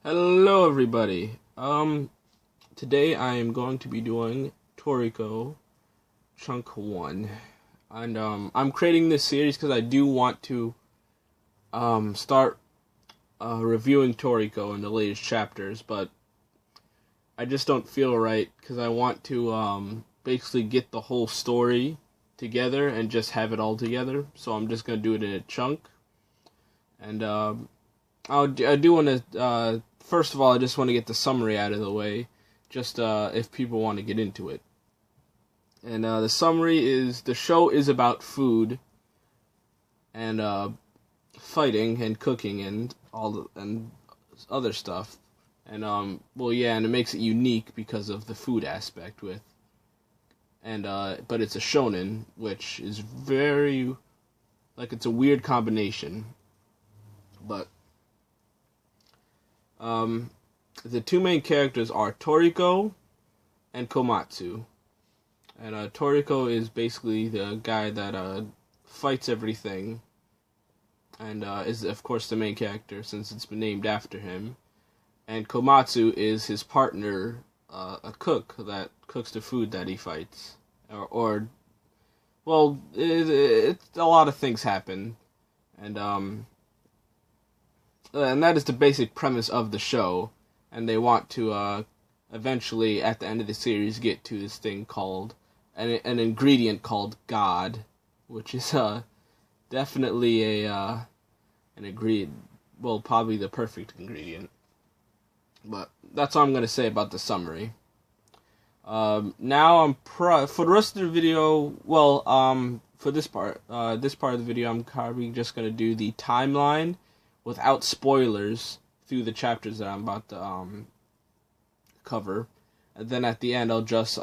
Hello everybody. Today I am going to be doing Toriko Chunk 1. And I'm creating this series because I do want to start reviewing Toriko in the latest chapters, but I just don't feel right because I want to basically get the whole story together and just have it all together. So I'm just going to do it in a chunk. And I do want to, first of all, I just want to get the summary out of the way, just if people want to get into it. And the summary is, the show is about food, and fighting, and cooking, and and other stuff. And, well, yeah, and it makes it unique because of the food aspect with, and, but it's a shonen, which is very, like, it's a weird combination. But the two main characters are Toriko and Komatsu. And Toriko is basically the guy that fights everything, and is of course the main character since it's been named after him. And Komatsu is his partner, a cook that cooks the food that he fights. Well, a lot of things happen, and that is the basic premise of the show, and they want to eventually, at the end of the series, get to this thing called, an ingredient called God, which is definitely an ingredient, well, probably the perfect ingredient. But that's all I'm going to say about the summary. Now, for the rest of the video, well, for this part of the video, I'm probably just going to do the timeline without spoilers through the chapters that I'm about to cover, and then at the end I'll just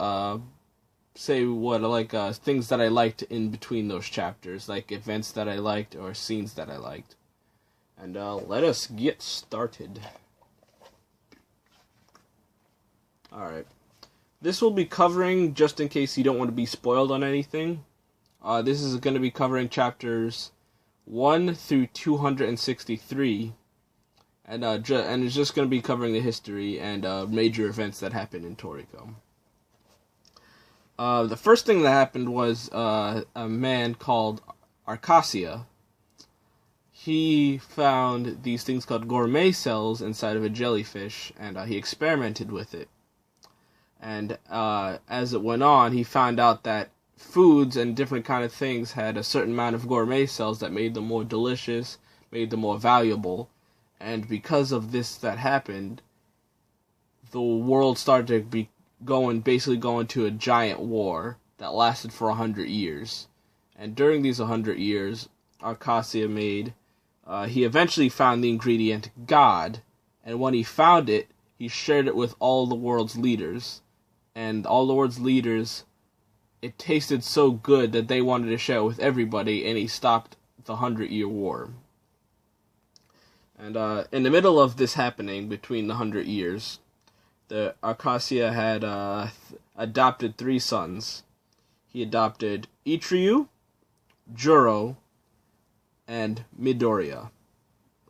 say what I like, things that I liked in between those chapters, like events that I liked or scenes that I liked. And let us get started. Alright. This will be covering, just in case you don't want to be spoiled on anything, this is going to be covering chapters 1 through 263, and it's just going to be covering the history and major events that happened in Toriko. The first thing that happened was a man called Arcasia. He found these things called gourmet cells inside of a jellyfish, and he experimented with it. And as it went on, he found out that foods and different kind of things had a certain amount of gourmet cells that made them more delicious, made them more valuable, and because of this that happened, the world started to be basically going to a giant war that lasted for 100 years. And during these 100 years, Arcasia he eventually found the ingredient God, and when he found it, he shared it with all the world's leaders, and all the world's leaders, it tasted so good that they wanted to share it with everybody, and he stopped the 100-year war. And in the middle of this happening, between the 100 years, the Arcasia had adopted 3 sons. He adopted Ichiryu, Juro, and Midoriya.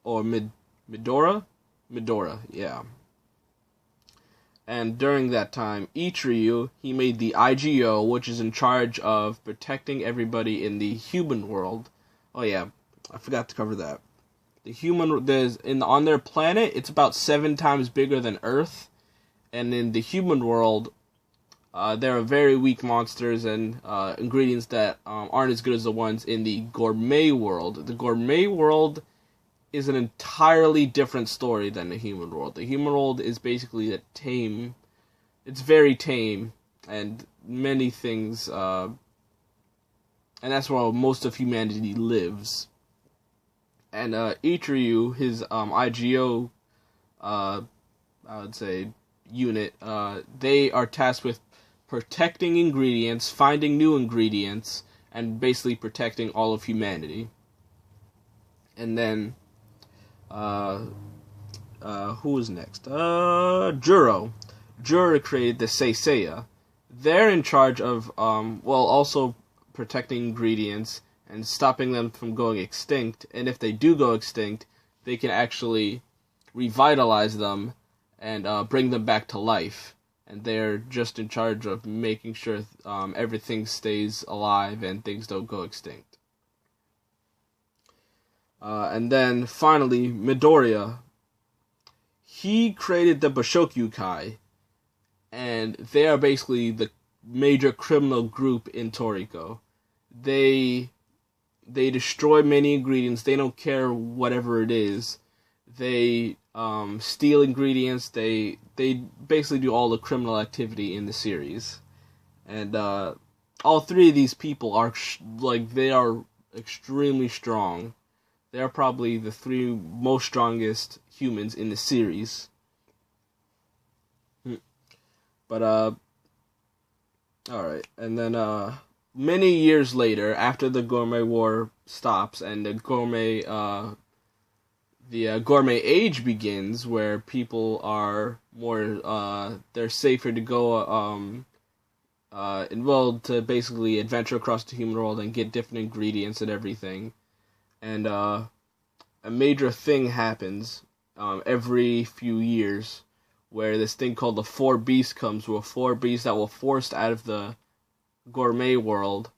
Or Midora? Midora, yeah. And during that time, Ichiryu, he made the IGO, which is in charge of protecting everybody in the human world. Oh yeah, I forgot to cover that. The human, on their planet, it's about 7 times bigger than Earth. And in the human world, there are very weak monsters and ingredients that aren't as good as the ones in the gourmet world. The gourmet world is an entirely different story than the human world. The human world is basically it's very tame, and many things, and that's where most of humanity lives. And Ichiryu, his IGO, I would say, unit, they are tasked with protecting ingredients, finding new ingredients, and basically protecting all of humanity. And then who was next? Juro. Juro created the Seiseia. They're in charge of, also protecting ingredients and stopping them from going extinct. And if they do go extinct, they can actually revitalize them and bring them back to life. And they're just in charge of making sure everything stays alive and things don't go extinct. And then finally, Midoriya. He created the Bashokyukai, and they are basically the major criminal group in Toriko. They destroy many ingredients. They don't care whatever it is. They steal ingredients. They basically do all the criminal activity in the series. And all three of these people are they are extremely strong. They are probably the three most strongest humans in the series. But alright, and then many years later, after the Gourmet War stops and the Gourmet Age begins, where people are more they're safer to go to basically adventure across the human world and get different ingredients and everything. And a major thing happens every few years, where this thing called the Four Beasts comes, where four beasts that were forced out of the gourmet world,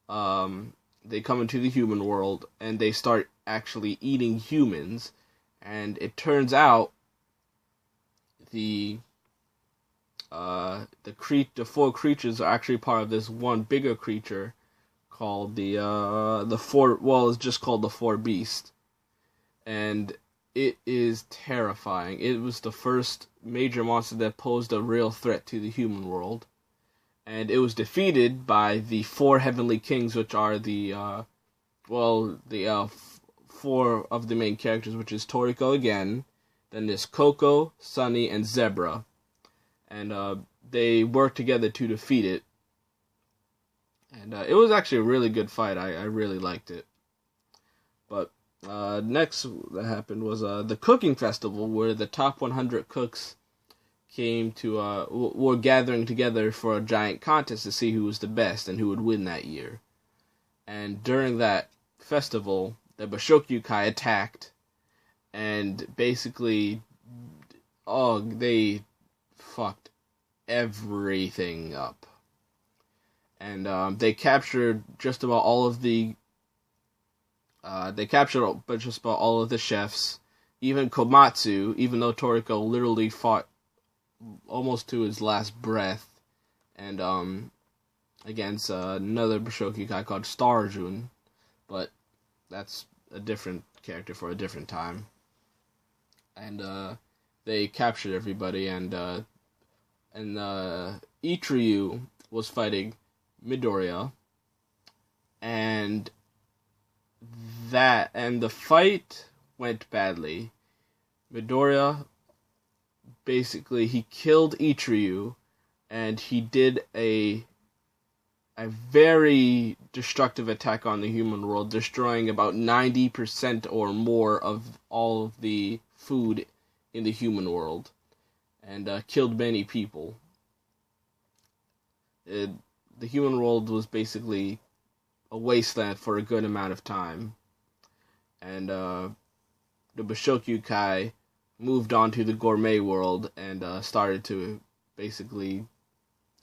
they come into the human world, and they start actually eating humans. And it turns out the four creatures are actually part of this one bigger creature called it's just called the Four Beasts. And it is terrifying. It was the first major monster that posed a real threat to the human world. And it was defeated by the four heavenly kings, which are four of the main characters, which is Toriko again, then there's Coco, Sunny, and Zebra. And they worked together to defeat it. And it was actually a really good fight. I really liked it. But next that happened was the cooking festival, where the top 100 cooks came to were gathering together for a giant contest to see who was the best and who would win that year. And during that festival, the Bashokyukai attacked, and basically, they fucked everything up. And they captured just about all of the chefs, even Komatsu, even though Toriko literally fought almost to his last breath, and against another Bashokyukai called Starjun, but that's a different character for a different time. And they captured everybody, and Ichiryu was fighting Midoriya, and the fight went badly. Midoriya, basically, he killed Ichiryu, and he did a very destructive attack on the human world, destroying about 90% or more of all of the food in the human world, and killed many people. The human world was basically a wasteland for a good amount of time, and the Bashokyukai moved on to the gourmet world and started to basically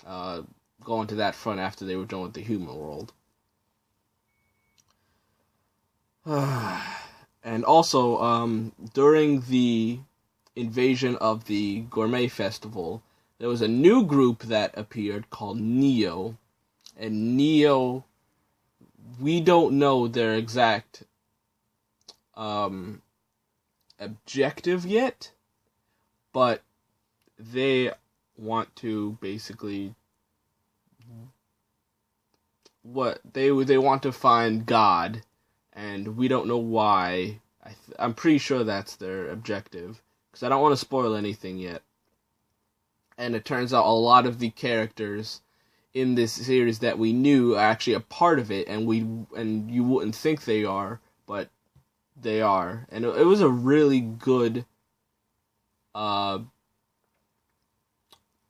go into that front after they were done with the human world. And also, during the invasion of the Gourmet Festival, there was a new group that appeared called Neo. And Neo, we don't know their exact objective yet, but they want to basically they want to find God, and we don't know why. I'm pretty sure that's their objective, because I don't want to spoil anything yet. And it turns out a lot of the characters in this series that we knew are actually a part of it, and you wouldn't think they are, but they are. And it was a really good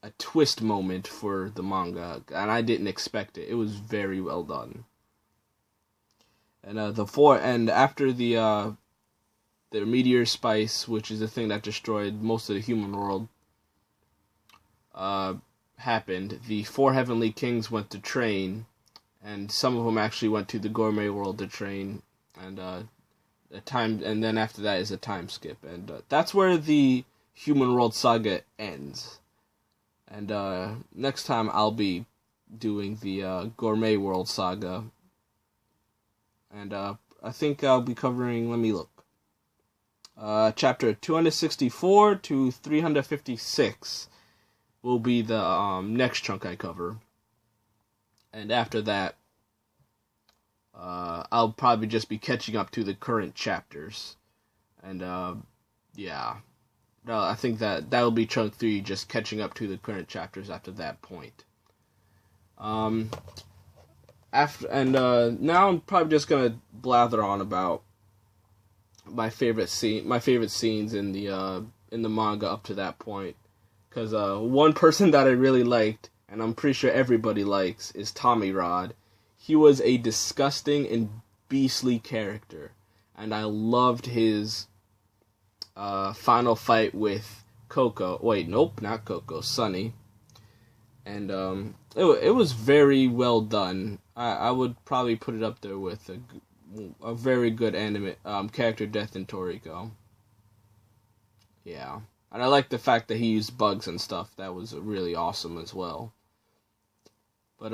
a twist moment for the manga, and I didn't expect it. It was very well done. And after the the meteor spice, which is the thing that destroyed most of the human world, happened, the 4 heavenly kings went to train, and some of them actually went to the gourmet world to train, and and then after that is a time skip, and that's where the human world saga ends. And next time I'll be doing the gourmet world saga, and I think I'll be covering, let me look, chapter 264 to 356 will be the next chunk I cover. And after that, I'll probably just be catching up to the current chapters. And, yeah. No, I think that'll be chunk 3, just catching up to the current chapters after that point. Now I'm probably just gonna blather on about my favorite scenes in the manga up to that point. Because one person that I really liked, and I'm pretty sure everybody likes, is Tommy Rod. He was a disgusting and beastly character, and I loved his final fight with Coco. Wait, nope, not Coco, Sunny. And it was very well done. I would probably put it up there with a very good anime character death in Toriko. Yeah. And I like the fact that he used bugs and stuff. That was really awesome as well. But,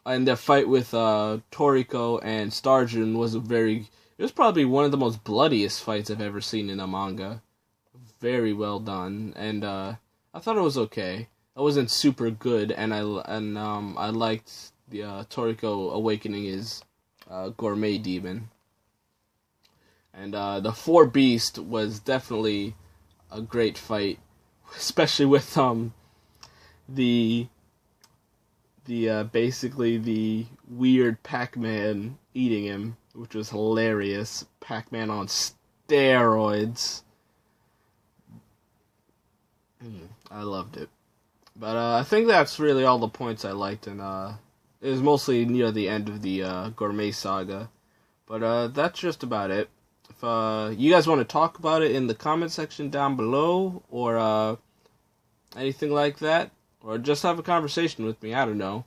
and the fight with Toriko and Starjun was it was probably one of the most bloodiest fights I've ever seen in a manga. Very well done. And, I thought it was okay. It wasn't super good, and I liked the Toriko awakening his gourmet demon. And, the 4 Beast was definitely a great fight, especially with basically the weird Pac-Man eating him, which was hilarious. Pac-Man on steroids. I loved it. But I think that's really all the points I liked, and it was mostly near the end of the gourmet saga. But that's just about it. If you guys want to talk about it in the comment section down below, or anything like that, or just have a conversation with me, I don't know.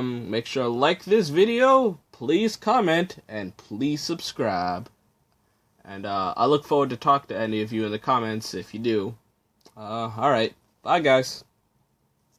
Make sure to like this video, please comment, and please subscribe. And I look forward to talk to any of you in the comments if you do. Alright, bye guys.